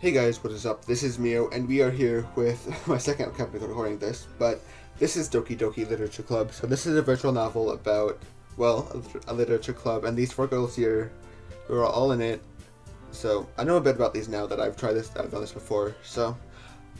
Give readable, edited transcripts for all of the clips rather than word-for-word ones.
Hey guys, what is up? This is Mio, and we are here with my second attempt at recording this, but this is Doki Doki Literature Club. So this is a virtual novel about, well, a literature club, and these four girls here, who are all in it. So I know a bit about these now that I've done this before, so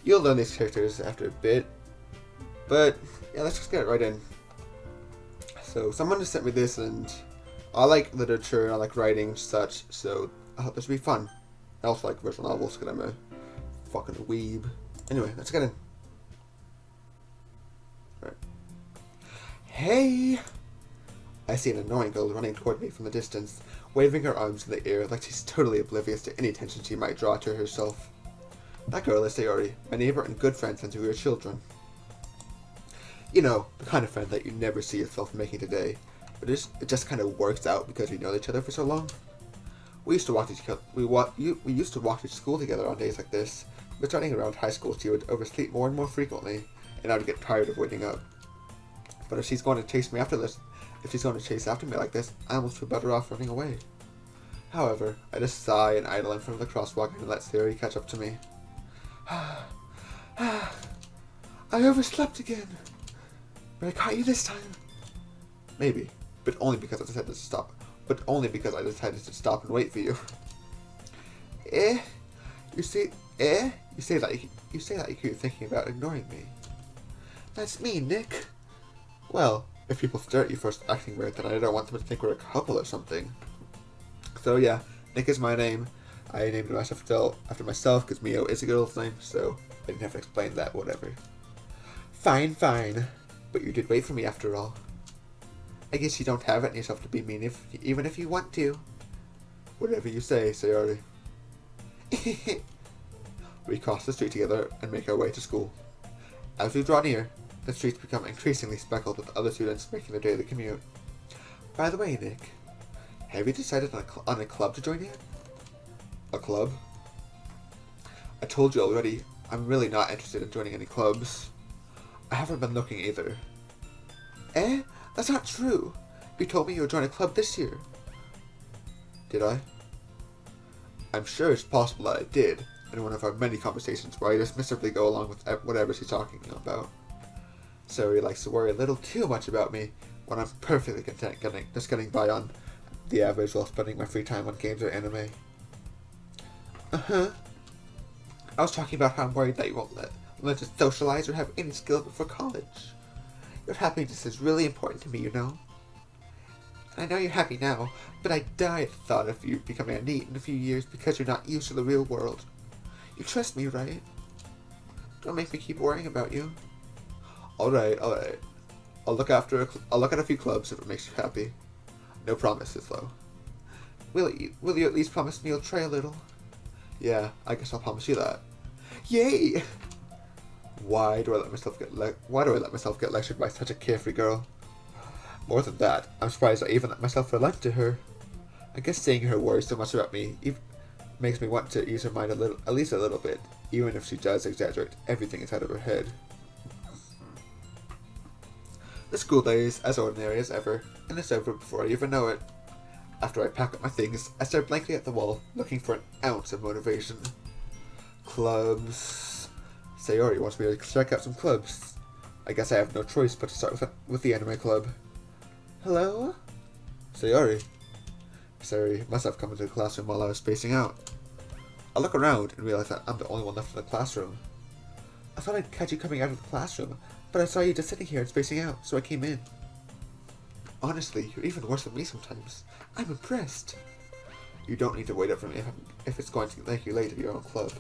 you'll learn these characters after a bit. But yeah, let's just get right in. So someone just sent me this, and I like literature, and I like writing, such, so I thought this would be fun. I also like visual novels because I'm a fucking weeb. Anyway, let's get in. Right. Hey! I see an annoying girl running toward me from the distance, waving her arms in the air like she's totally oblivious to any attention she might draw to herself. That girl is Sayori, my neighbor and good friend since we were children. You know, the kind of friend that you never see yourself making today, but it just kind of works out because we know each other for so long. We used to walk to school together on days like this, but starting around high school she would oversleep more and more frequently, and I would get tired of waiting up. But if she's going to chase me after me like this, I almost feel better off running away. However, I just sigh and idle in front of the crosswalk and let Sayori catch up to me. I overslept again. But I caught you this time. Maybe, but only because I decided to stop. And wait for you. You say that you keep thinking about ignoring me. That's me, Nick. Well, if people stare at you for acting weird, then I don't want them to think we're a couple or something. So yeah, Nick is my name. I named myself after myself because Mio is a girl's name, so I didn't have to explain that. Whatever. Fine. But you did wait for me after all. I guess you don't have it in yourself to be mean even if you want to. Whatever you say, Sayori. We cross the street together and make our way to school. As we draw near, the streets become increasingly speckled with other students making their daily commute. By the way, Nick, have you decided on a club to join yet? A club? I told you already, I'm really not interested in joining any clubs. I haven't been looking either. That's not true. You told me you would join a club this year. Did I? I'm sure it's possible that I did, in one of our many conversations where I just miserably go along with whatever she's talking about. Sayori likes to worry a little too much about me when I'm perfectly content getting by on the average while spending my free time on games or anime. I was talking about how I'm worried that you won't learn to socialize or have any skills before college. Your happiness is really important to me, you know. I know you're happy now, but I die at the thought of you becoming a NEET in a few years because you're not used to the real world. You trust me, right? Don't make me keep worrying about you. Alright. I'll look at a few clubs if it makes you happy. No promises, though. Will you at least promise me you'll try a little? Yeah, I guess I'll promise you that. Yay! Why do I let myself get lectured by such a carefree girl? More than that, I'm surprised I even let myself relent to her. I guess seeing her worry so much about me makes me want to ease her mind at least a little bit, even if she does exaggerate everything inside of her head. The school day is as ordinary as ever, and it's over before I even know it. After I pack up my things, I stare blankly at the wall, looking for an ounce of motivation. Clubs. Sayori wants me to check out some clubs. I guess I have no choice but to start with the anime club. Hello? Sayori must have come into the classroom while I was spacing out. I look around and realize that I'm the only one left in the classroom. I thought I'd catch you coming out of the classroom, but I saw you just sitting here and spacing out, so I came in. Honestly, you're even worse than me sometimes. I'm impressed. You don't need to wait up for me if it's going to make you late at your own club.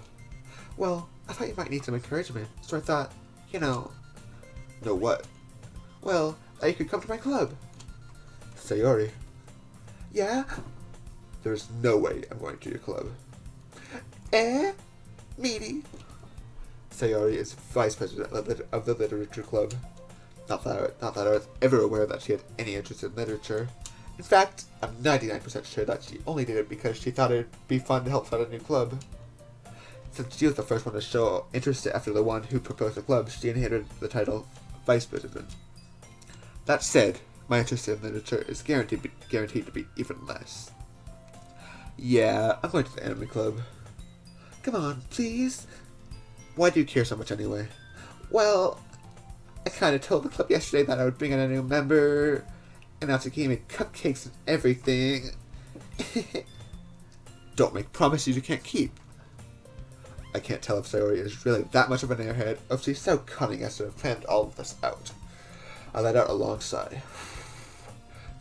Well, I thought you might need some encouragement, so I thought, No what? Well, that you could come to my club. Sayori. Yeah? There's no way I'm going to your club. Meaty. Sayori is vice president of the literature club. Not that I was ever aware that she had any interest in literature. In fact, I'm 99% sure that she only did it because she thought it'd be fun to help start a new club. Since she was the first one to show interest after the one who proposed the club, she inherited the title Vice President. That said, my interest in literature is guaranteed to be even less. Yeah, I'm going to the anime club. Come on, please. Why do you care so much anyway? Well, I kind of told the club yesterday that I would bring in a new member, and Natsuki made cupcakes and everything. Don't make promises you can't keep. I can't tell if Sayori is really that much of an airhead, or if she's so cunning as to have planned all of this out. I let out a long sigh.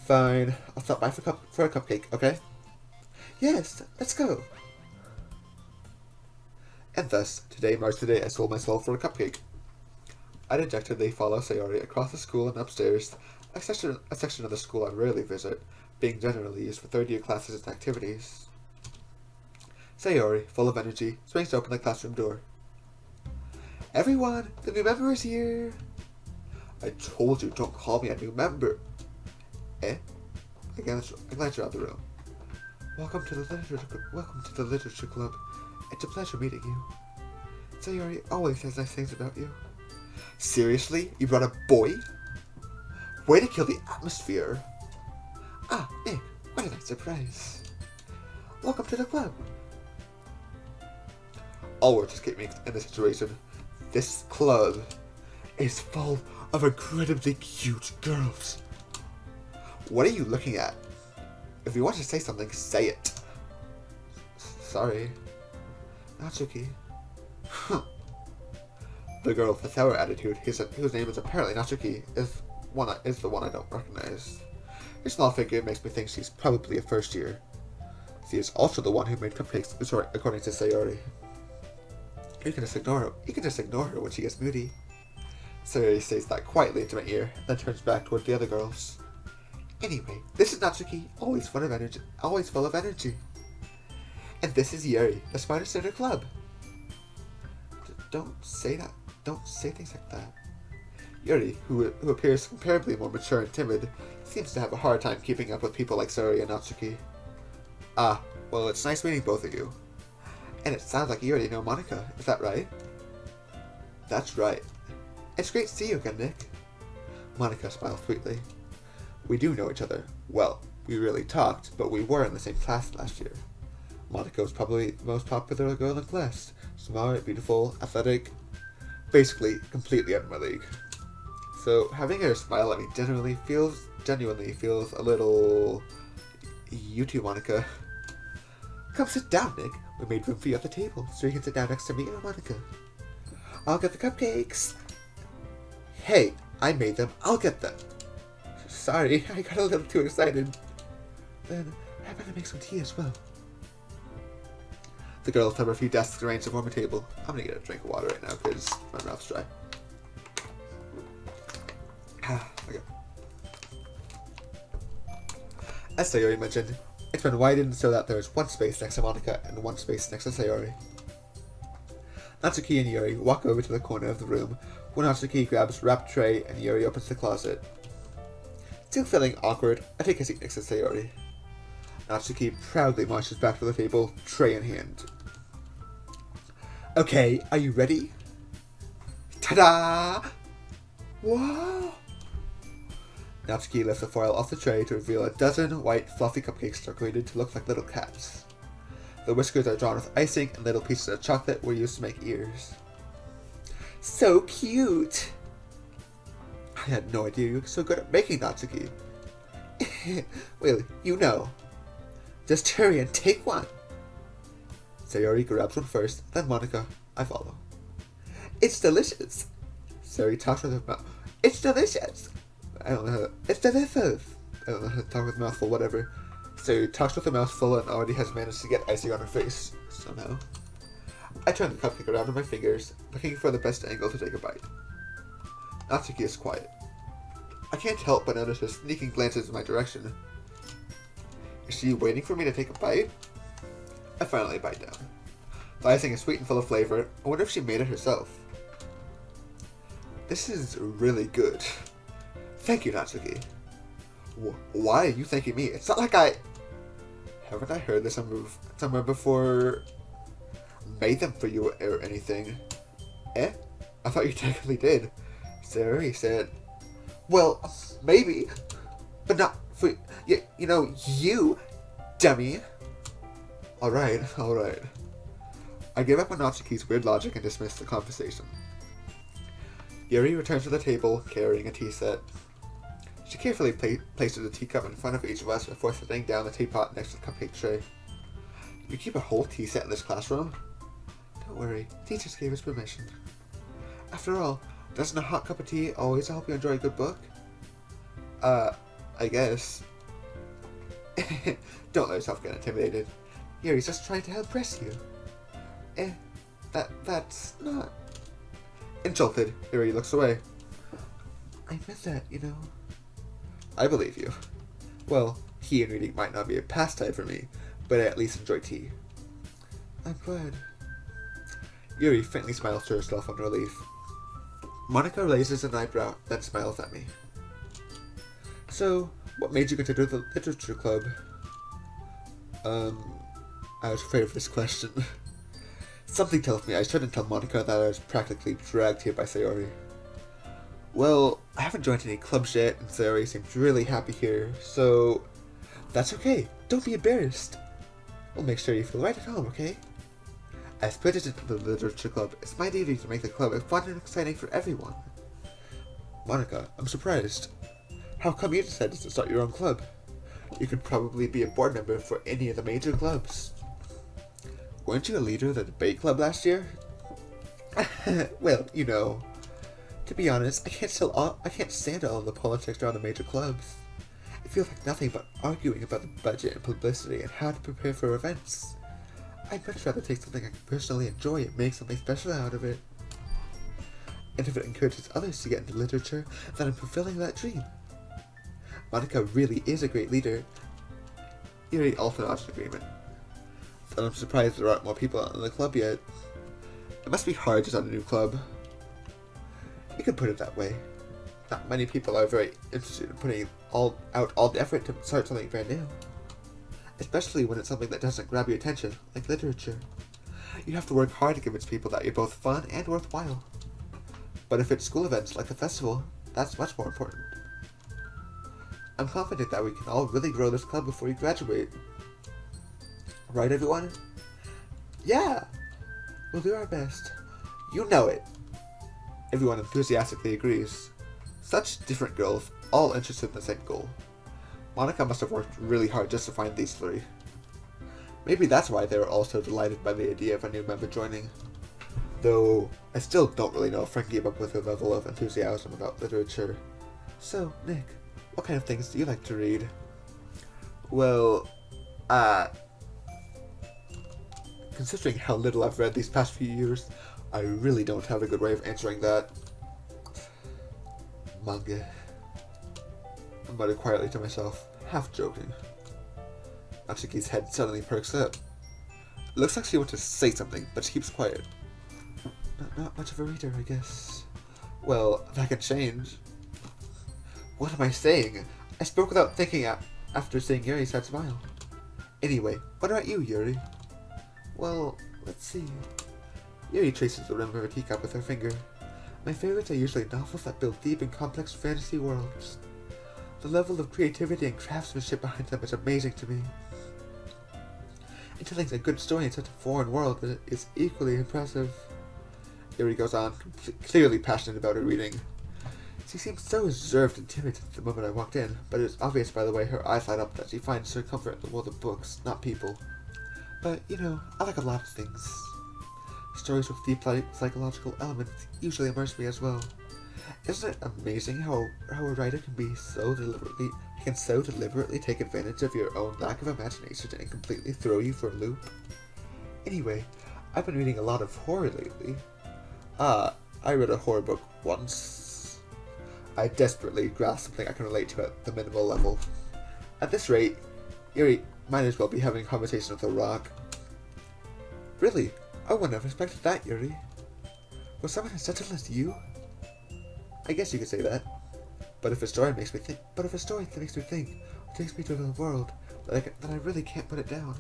Fine, I'll stop by for a cupcake, okay? Yes, let's go. And thus, today marks the day I sold myself for a cupcake. I dejectedly follow Sayori across the school and upstairs, a section of the school I rarely visit, being generally used for third-year classes and activities. Sayori, full of energy, swings open the classroom door. Everyone, the new member is here! I told you, don't call me a new member. I glance around the room. Welcome to the literature club. It's a pleasure meeting you. Sayori always says nice things about you. Seriously? You brought a boy? Way to kill the atmosphere. Ah, Nick, what a nice surprise. Welcome to the club. All words escape me in this situation. This club is full of incredibly cute girls. What are you looking at? If you want to say something, say it. Sorry. Natsuki. Huh. The girl with the sour attitude, whose name is apparently Natsuki, is the one I don't recognize. Her small figure makes me think she's probably a first year. She is also the one who made cupcakes, according to Sayori. You can just ignore her when she gets moody. Sayori says that quietly into my ear, then turns back toward the other girls. Anyway, this is Natsuki, always full of energy. And this is Yuri, the smartest in her club. Don't say that. Don't say things like that. Yuri, who appears comparably more mature and timid, seems to have a hard time keeping up with people like Sayori and Natsuki. Ah, well, it's nice meeting both of you. And it sounds like you already know Monika, is that right? That's right. It's great to see you again, Nick. Monika smiled sweetly. We do know each other. Well, we really talked, but we were in the same class last year. Monika was probably the most popular girl in the class. Smart, beautiful, athletic, basically completely out of my league. So having her smile at me genuinely feels a little... You too, Monika. Come sit down, Nick. We made room for you at the table, so you can sit down next to me and Monika. I'll get the cupcakes. Hey, I made them. I'll get them. Sorry, I got a little too excited. Then, how about I make some tea as well? The girls have a few desks arranged to form a table. I'm gonna get a drink of water right now because my mouth's dry. Okay. As Sayori mentioned, it's been widened so that there's one space next to Monika and one space next to Sayori. Natsuki and Yuri walk over to the corner of the room when Natsuki grabs wrapped tray and Yuri opens the closet. Still feeling awkward, I take a seat next to Sayori. Natsuki proudly marches back to the table, tray in hand. Okay, are you ready? Ta-da! Whoa! Natsuki lifts the foil off the tray to reveal a dozen white, fluffy cupcakes decorated to look like little cats. The whiskers are drawn with icing, and little pieces of chocolate were used to make ears. So cute! I had no idea you were so good at making, Natsuki. Well, you know. Just hurry and take one. Sayori grabs one first, then Monika. I follow. It's delicious. Sayori talks with her mouth. It's delicious. I don't know how to... It's delicious. I don't know how to talk with a mouthful, whatever. Sayori talks with a mouthful and already has managed to get icing on her face, somehow. I turn the cupcake around in my fingers, looking for the best angle to take a bite. Natsuki is quiet. I can't help but notice her sneaking glances in my direction. Is she waiting for me to take a bite? I finally bite down. The icing is sweet and full of flavor. I wonder if she made it herself. This is really good. Thank you, Natsuki. Why are you thanking me? It's not like I... Haven't I heard this somewhere before? Made them for you or anything? Eh? I thought you technically did. Sayori said... Well, maybe. But not for... You know, you, dummy. Alright. I gave up on Natsuki's weird logic and dismissed the conversation. Yuri returned to the table, carrying a tea set. She carefully placed the teacup in front of each of us before setting down the teapot next to the cupcake tray. You keep a whole tea set in this classroom? Don't worry, teachers gave us permission. After all, doesn't a hot cup of tea always help you enjoy a good book? I guess. Don't let yourself get intimidated. Yuri's just trying to impress you. That's not... Insulted, Yuri looks away. I meant that, you know. I believe you. Well, tea and reading might not be a pastime for me, but I at least enjoy tea. I'm glad. Yuri faintly smiles to herself in relief. Monica raises an eyebrow, then smiles at me. So, what made you consider the literature club? I was afraid of this question. Something tells me I shouldn't tell Monica that I was practically dragged here by Sayori. Well, I haven't joined any clubs yet, and Sayori seems really happy here, so... That's okay, don't be embarrassed. We'll make sure you feel right at home, okay? As president of the literature club, it's my duty to make the club fun and exciting for everyone. Monica, I'm surprised. How come you decided to start your own club? You could probably be a board member for any of the major clubs. Weren't you a leader of the debate club last year? Well, you know. To be honest, I can't stand all the politics around the major clubs. It feels like nothing but arguing about the budget and publicity and how to prepare for events. I'd much rather take something I can personally enjoy and make something special out of it. And if it encourages others to get into literature, then I'm fulfilling that dream. Monica really is a great leader. Yuri also nods in agreement. But I'm surprised there aren't more people in the club yet. It must be hard to start a new club. You could put it that way. Not many people are very interested in putting out all the effort to start something brand new. Especially when it's something that doesn't grab your attention, like literature. You have to work hard to convince people that you're both fun and worthwhile. But if it's school events like the festival, that's much more important. I'm confident that we can all really grow this club before we graduate. Right, everyone? Yeah! We'll do our best. You know it! Everyone enthusiastically agrees. Such different girls, all interested in the same goal. Monica must have worked really hard just to find these three. Maybe that's why they were all so delighted by the idea of a new member joining. Though, I still don't really know if Frank gave up with her level of enthusiasm about literature. So, Nick, what kind of things do you like to read? Well, considering how little I've read these past few years, I really don't have a good way of answering that. Manga. I muttered quietly to myself, half joking. Natsuki's head suddenly perks up. It looks like she wants to say something, but she keeps quiet. Not much of a reader, I guess. Well, that can change. What am I saying? I spoke without thinking after seeing Yuri's sad smile. Anyway, what about you, Yuri? Well, let's see. Yuri traces the rim of her teacup with her finger. My favorites are usually novels that build deep and complex fantasy worlds. The level of creativity and craftsmanship behind them is amazing to me. And telling a good story in such a foreign world is equally impressive. Yuri goes on, clearly passionate about her reading. She seemed so reserved and timid the moment I walked in, but it was obvious by the way her eyes light up that she finds her comfort in the world of books, not people. But, you know, I like a lot of things. Stories with deep psychological elements usually immerse me as well. Isn't it amazing how a writer can so deliberately take advantage of your own lack of imagination and completely throw you for a loop? Anyway, I've been reading a lot of horror lately. I read a horror book once. I desperately grasp something I can relate to at the minimal level. At this rate, Yuri might as well be having a conversation with a rock. Really? I wouldn't have expected that, Yuri. Was someone as gentle as you? I guess you could say that. But if a story makes me think, or takes me to another world, then I really can't put it down.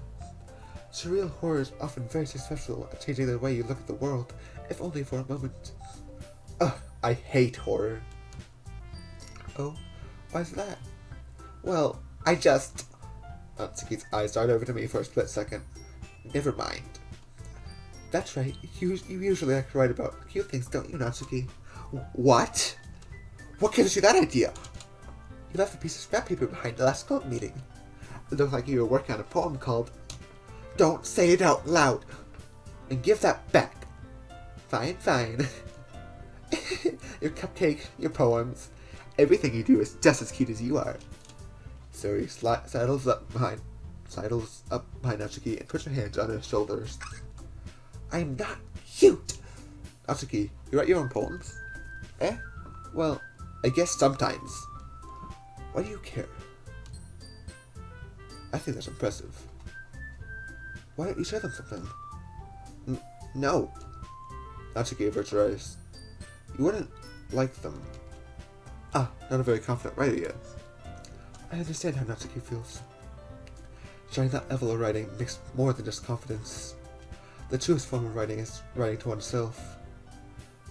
Surreal horror is often very successful at changing the way you look at the world, if only for a moment. Ugh, I hate horror. Oh, why's that? Well, Natsuki's eyes dart over to me for a split second. Never mind. That's right. You usually like to write about cute things, don't you, Natsuki? What? What gives you that idea? You left a piece of scrap paper behind the last club meeting. It looked like you were working on a poem called Don't Say It Out Loud. And give that back. Fine, fine. Your cupcake, your poems, everything you do is just as cute as you are. So he sidles up behind Natsuki and puts her hands on his shoulders. I'm not cute! Natsuki, you write your own poems? Eh? Well, I guess sometimes. Why do you care? I think that's impressive. Why don't you share them sometime? No. Natsuki averts her eyes. You wouldn't like them. Not a very confident writer yet. I understand how Natsuki feels. Sharing that level of writing makes more than just confidence. The truest form of writing is writing to oneself.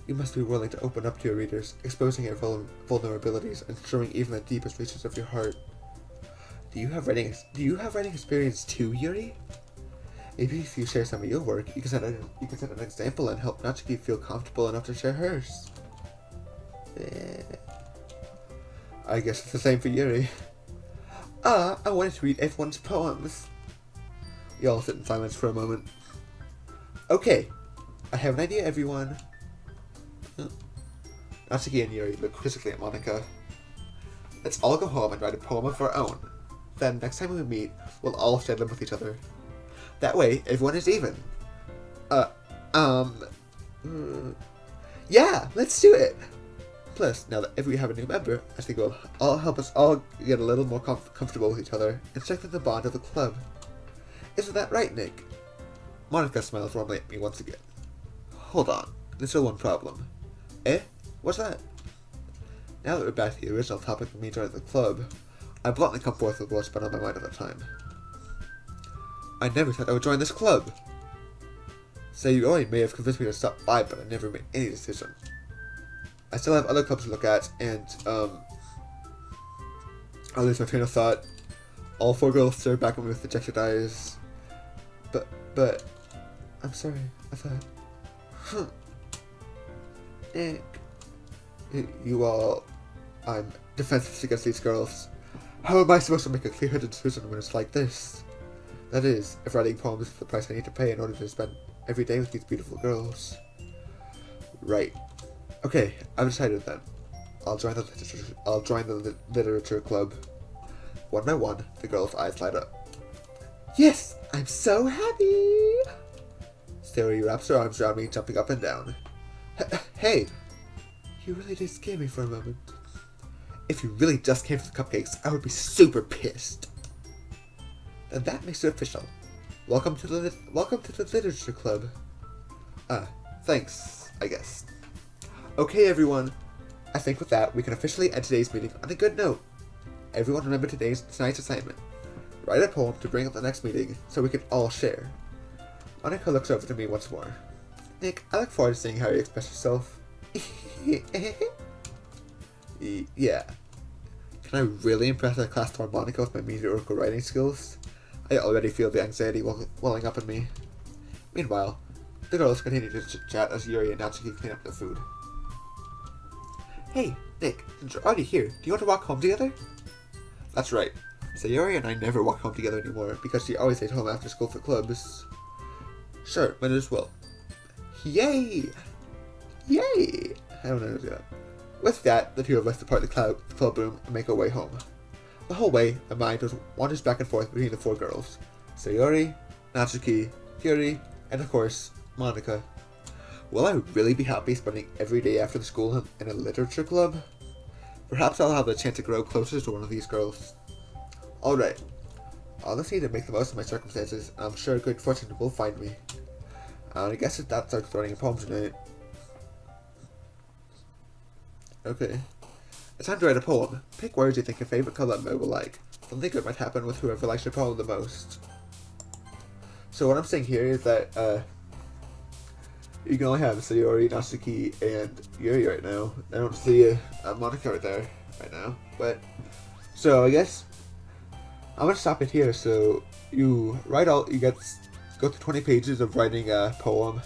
You must be willing to open up to your readers, exposing your vulnerabilities and showing even the deepest reaches of your heart. Do you have writing experience too, Yuri? Maybe if you share some of your work, you can set an example and help Natsuki feel comfortable enough to share hers. I guess it's the same for Yuri. I wanted to read everyone's poems. You all sit in silence for a moment. Okay, I have an idea, everyone. Natsuki and Yuri look quizzically at Monika. Let's all go home and write a poem of our own. Then, next time we meet, we'll all share them with each other. That way, everyone is even. Yeah, let's do it! Plus, now that we have a new member, I think it will all help us all get a little more comfortable with each other and strengthen the bond of the club. Isn't that right, Nick? Monika smiles warmly at me once again. Hold on, there's still one problem. Eh? What's that? Now that we're back to the original topic of me joining the club, I bluntly come forth with what's been on my mind at the time. I never thought I would join this club. Sayori may have convinced me to stop by, but I never made any decision. I still have other clubs to look at, and, I'll lose my train of thought. All four girls stare back at me with dejected eyes. But, I'm sorry, I thought, Nick. You all, I'm defenseless against these girls. How am I supposed to make a clear-headed decision when it's like this? That is, if writing poems is the price I need to pay in order to spend every day with these beautiful girls. Right. Okay, I've decided then. I'll join the literature club. One by one, the girls' eyes light up. Yes, I'm so happy! Sayori wraps her arms around me, jumping up and down. Hey! You really did scare me for a moment. If you really just came for the cupcakes, I would be super pissed. Then that makes it official. Welcome to the literature club. Thanks, I guess. Okay, everyone. I think with that, we can officially end today's meeting on a good note. Everyone remember tonight's assignment. Write a poem to bring up the next meeting so we can all share. Monika looks over to me once more. Nick, I look forward to seeing how you express yourself. Yeah. Can I really impress the class for Monika with my mediocre writing skills? I already feel the anxiety welling up in me. Meanwhile, the girls continue to chit-chat as Yuri and Natsuki clean up the food. Hey, Nick, since you're already here, do you want to walk home together? That's right. Sayori and I never walk home together anymore because she always stays home after school for clubs. Sure, might as well. Yay! Yay! I don't know how to do that. With that, the two of us depart the club room and make our way home. The whole way, my mind wanders back and forth between the four girls. Sayori, Natsuki, Yuri, and of course, Monika. Will I really be happy spending every day after the school in a literature club? Perhaps I'll have the chance to grow closer to one of these girls. Alright. I'll just need to make the most of my circumstances, and I'm sure good fortune will find me. And I guess that starts writing a poem tonight. Okay. It's time to write a poem. Pick words you think your favorite club member will like. Something good might happen with whoever likes your poem the most. So what I'm saying here is that, you can only have Sayori, Natsuki, and Yuri right now. I don't see Monika right there right now. But, so I guess I'm gonna stop it here. So you write all, you get go through 20 pages of writing a poem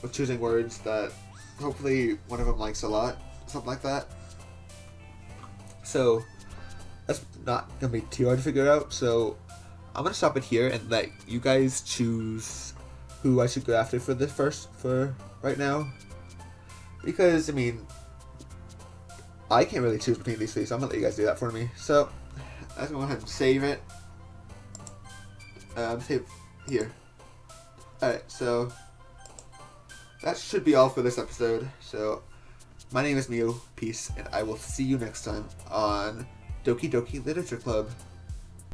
with choosing words that hopefully one of them likes a lot, something like that. So that's not gonna be too hard to figure out. So I'm gonna stop it here and let you guys choose who I should go after for right now, because I mean I can't really choose between these three, so I'm gonna let you guys do that for me. So let's go ahead and save it. Save here. Alright, so that should be all for this episode. So my name is Mio, peace, and I will see you next time on Doki Doki Literature Club.